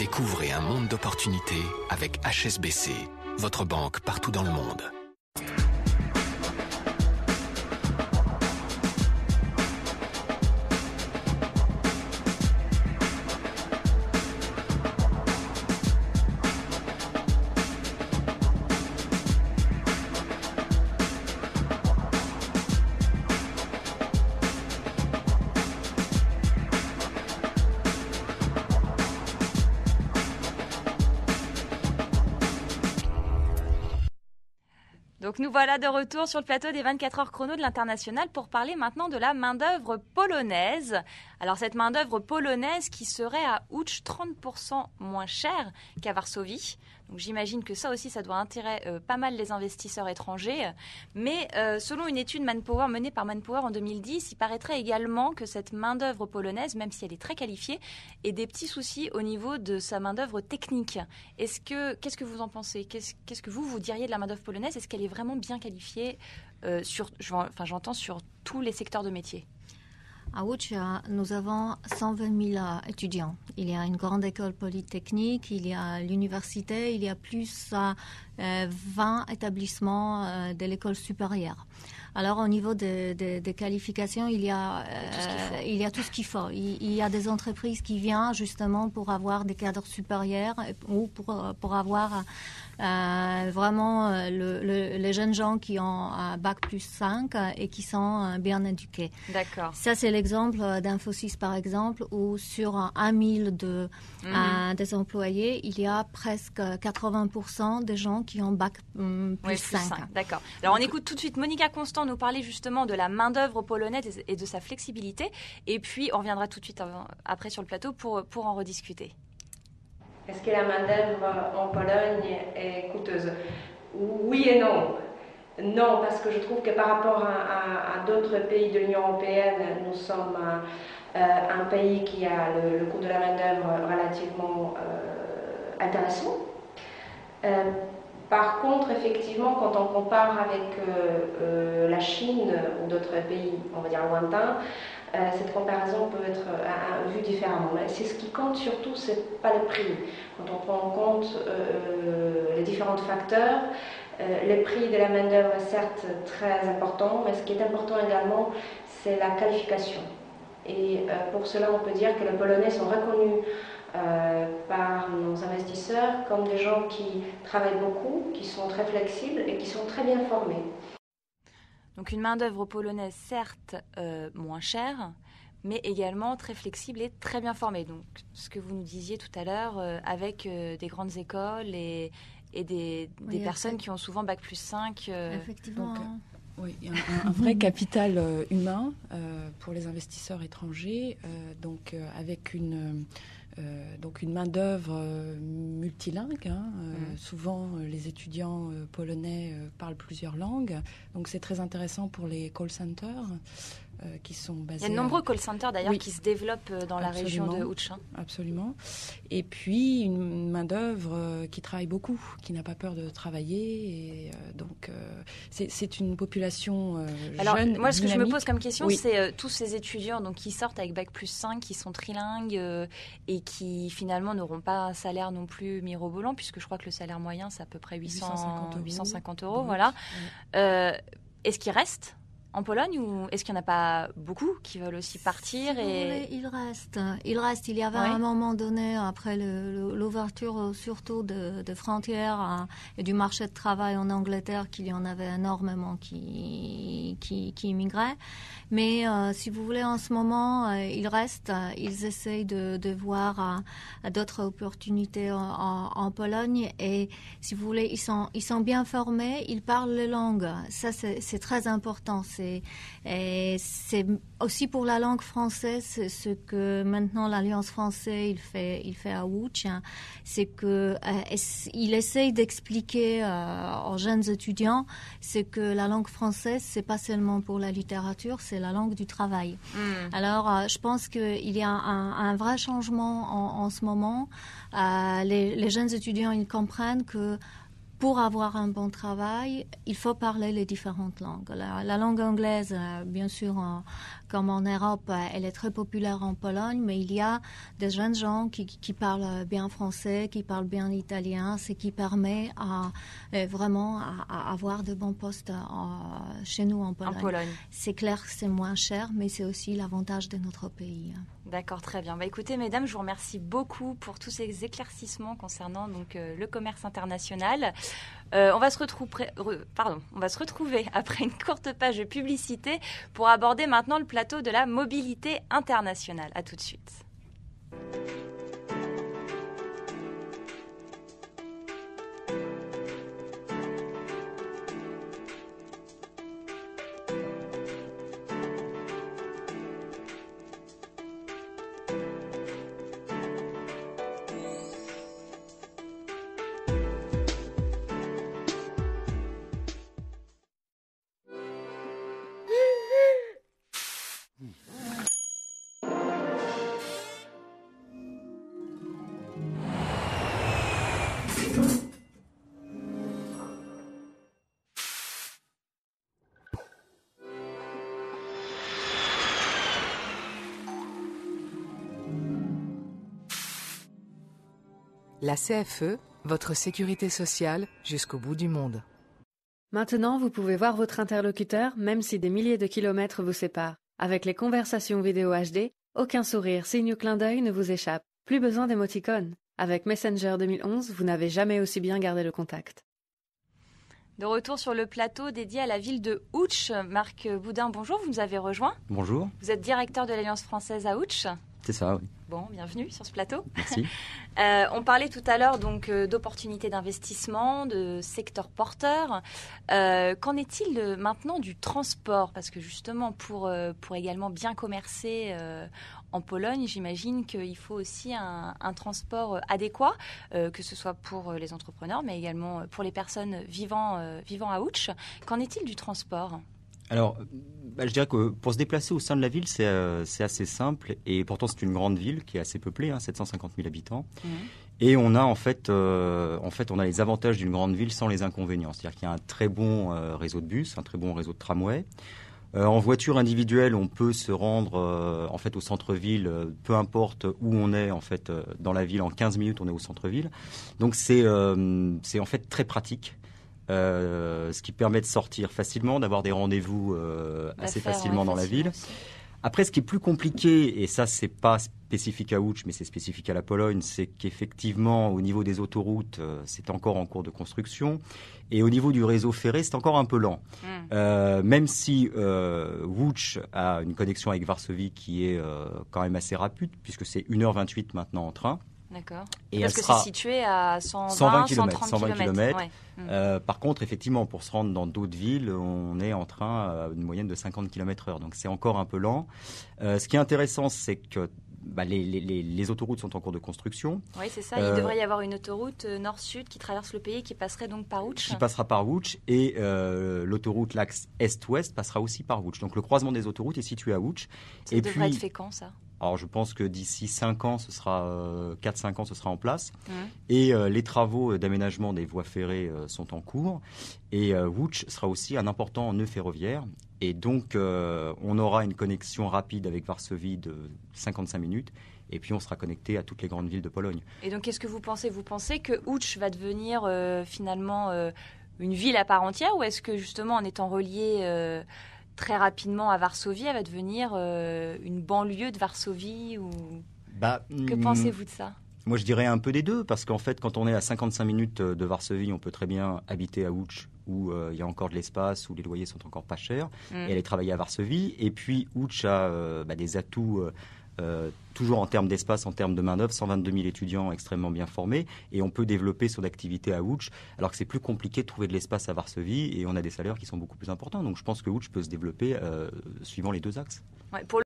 Découvrez un monde d'opportunités avec HSBC, votre banque partout dans le monde. Donc nous voilà de retour sur le plateau des 24 heures chrono de l'International pour parler maintenant de la main-d'œuvre polonaise. Alors cette main-d'œuvre polonaise qui serait à Łódź 30% moins chère qu'à Varsovie. Donc j'imagine que ça aussi, ça doit intéresser pas mal les investisseurs étrangers. Mais selon une étude Manpower menée par Manpower en 2010, il paraîtrait également que cette main-d'œuvre polonaise, même si elle est très qualifiée, ait des petits soucis au niveau de sa main-d'œuvre technique. Qu'est-ce que vous en pensez ? Qu'est-ce que vous diriez de la main-d'œuvre polonaise ? Est-ce qu'elle est vraiment bien qualifiée j'entends sur tous les secteurs de métier. À Łódź, nous avons 120 000 étudiants. Il y a une grande école polytechnique, il y a l'université, il y a plus 20 établissements de l'école supérieure. Alors au niveau des qualifications, il y a tout ce qu'il faut. Il y a des entreprises qui viennent justement pour avoir des cadres supérieurs ou pour avoir vraiment les jeunes gens qui ont un bac plus 5 et qui sont bien éduqués. D'accord. Ça, c'est l'exemple d'Infosys, par exemple, où sur 1000 des employés, il y a presque 80% des gens qui ont bac plus 5. D'accord. Alors, on écoute tout de suite Monica Constant nous parler justement de la main-d'œuvre polonaise et de sa flexibilité. Et puis, on reviendra tout de suite après sur le plateau pour en rediscuter. Est-ce que la main-d'œuvre en Pologne est coûteuse ? Oui et non. Non, parce que je trouve que par rapport à d'autres pays de l'Union européenne, nous sommes un pays qui a le coût de la main-d'œuvre relativement intéressant. Par contre, effectivement, quand on compare avec la Chine ou d'autres pays, on va dire lointains, cette comparaison peut être vue différemment. Mais c'est ce qui compte surtout, c'est pas le prix. Quand on prend en compte les différents facteurs, le prix de la main-d'œuvre est certes très important, mais ce qui est important également, c'est la qualification. Et pour cela, on peut dire que les Polonais sont reconnus par nos investisseurs comme des gens qui travaillent beaucoup, qui sont très flexibles et qui sont très bien formés. Donc une main-d'œuvre polonaise, certes moins chère, mais également très flexible et très bien formée. Donc ce que vous nous disiez tout à l'heure, avec des grandes écoles et des personnes qui ont souvent bac plus 5. Effectivement. Donc, oui, il y a un vrai capital humain pour les investisseurs étrangers, avec une main-d'œuvre multilingue. Souvent, les étudiants polonais parlent plusieurs langues. Donc, c'est très intéressant pour les call centers qui sont basés... Il y a de nombreux call centers, d'ailleurs, qui se développent dans la région de Łódź. Absolument. Et puis, une main-d'œuvre qui travaille beaucoup, qui n'a pas peur de travailler. Et, c'est une population Alors, jeune, moi, ce que je me dynamique. pose comme question, c'est tous ces étudiants qui sortent avec bac plus 5, qui sont trilingues et qui, finalement, n'auront pas un salaire non plus mirobolant, puisque je crois que le salaire moyen, c'est à peu près 850 euros. Voilà. Est-ce qu'ils restent en Pologne ou est-ce qu'il n'y en a pas beaucoup qui veulent aussi partir Il reste. Il y avait à un moment donné, après l'ouverture surtout de frontières et du marché de travail en Angleterre, qu'il y en avait énormément qui immigraient. Mais si vous voulez, en ce moment, ils restent. Ils essayent de voir d'autres opportunités en Pologne. Et si vous voulez, ils sont bien formés. Ils parlent les langues. Ça, c'est très important. C'est aussi pour la langue française, ce que maintenant l'Alliance française il fait à Łódź, c'est que il essaye d'expliquer aux jeunes étudiants c'est que la langue française c'est pas seulement pour la littérature, c'est la langue du travail. Alors je pense qu'il y a un vrai changement en ce moment. Les jeunes étudiants ils comprennent que pour avoir un bon travail, il faut parler les différentes langues. La langue anglaise, bien sûr, comme en Europe, elle est très populaire en Pologne, mais il y a des jeunes gens qui parlent bien français, qui parlent bien italien, ce qui permet vraiment à avoir de bons postes chez nous en Pologne. C'est clair que c'est moins cher, mais c'est aussi l'avantage de notre pays. D'accord, très bien. Écoutez, mesdames, je vous remercie beaucoup pour tous ces éclaircissements concernant le commerce international. On va se retrouver après une courte page de publicité pour aborder maintenant le plateau de la mobilité internationale. À tout de suite. La CFE, votre sécurité sociale jusqu'au bout du monde. Maintenant, vous pouvez voir votre interlocuteur même si des milliers de kilomètres vous séparent. Avec les conversations vidéo HD, aucun sourire, signe ou clin d'œil ne vous échappe. Plus besoin d'émoticônes. Avec Messenger 2011, vous n'avez jamais aussi bien gardé le contact. De retour sur le plateau dédié à la ville de Ouch. Marc Boudin, bonjour, vous nous avez rejoint. Bonjour. Vous êtes directeur de l'Alliance française à Ouch. C'est ça, oui. Bon, bienvenue sur ce plateau. Merci. On parlait tout à l'heure donc d'opportunités d'investissement, de secteur porteur. Qu'en est-il maintenant du transport? Parce que justement, pour également bien commercer en Pologne, j'imagine qu'il faut aussi un transport adéquat, que ce soit pour les entrepreneurs, mais également pour les personnes vivant à Ouch. Qu'en est-il du transport? Alors, je dirais que pour se déplacer au sein de la ville, c'est assez simple. Et pourtant, c'est une grande ville qui est assez peuplée, 750 000 habitants. Mmh. Et on a en fait, on a les avantages d'une grande ville sans les inconvénients. C'est-à-dire qu'il y a un très bon réseau de bus, un très bon réseau de tramway. En voiture individuelle, on peut se rendre en fait au centre-ville, peu importe où on est en fait dans la ville. En 15 minutes, on est au centre-ville. Donc c'est en fait très pratique. Ce qui permet de sortir facilement, d'avoir des rendez-vous assez facilement dans la ville. Aussi. Après, ce qui est plus compliqué, et ça, c'est pas spécifique à Ouch, mais c'est spécifique à la Pologne, c'est qu'effectivement, au niveau des autoroutes, c'est encore en cours de construction. Et au niveau du réseau ferré, c'est encore un peu lent. Même si Ouch a une connexion avec Varsovie qui est quand même assez rapide, puisque c'est 1h28 maintenant en train. D'accord. Et parce que c'est situé à 120 km. Ouais. Par contre, effectivement, pour se rendre dans d'autres villes, on est en train à une moyenne de 50 km/h. Donc, c'est encore un peu lent. Ce qui est intéressant, c'est que les autoroutes sont en cours de construction. Oui, c'est ça. Il devrait y avoir une autoroute nord-sud qui traverse le pays, qui passerait donc par Ouch. Qui passera par Ouch. Et l'autoroute, l'axe est-ouest, passera aussi par Ouch. Donc, le croisement des autoroutes est situé à Ouch. Ça devrait être fait quand, ça ? Alors, je pense que d'ici 5 ans, 4-5 ans, ce sera en place. Et les travaux d'aménagement des voies ferrées sont en cours. Et Ouch sera aussi un important nœud ferroviaire. Et donc, on aura une connexion rapide avec Varsovie de 55 minutes. Et puis, on sera connecté à toutes les grandes villes de Pologne. Et donc, qu'est-ce que vous pensez ? Vous pensez que Ouch va devenir finalement une ville à part entière ? Ou est-ce que, justement, en étant relié très rapidement à Varsovie, elle va devenir une banlieue de Varsovie ou... Que pensez-vous de ça ? Moi, je dirais un peu des deux, parce qu'en fait, quand on est à 55 minutes de Varsovie, on peut très bien habiter à Ouch, où il y a encore de l'espace, où les loyers sont encore pas chers, et aller travailler à Varsovie. Et puis, Ouch a des atouts... toujours en termes d'espace, en termes de main-d'œuvre, 122 000 étudiants extrêmement bien formés, et on peut développer son activité à Ouch, alors que c'est plus compliqué de trouver de l'espace à Varsovie, et on a des salaires qui sont beaucoup plus importants. Donc je pense que Ouch peut se développer suivant les deux axes. Ouais, pour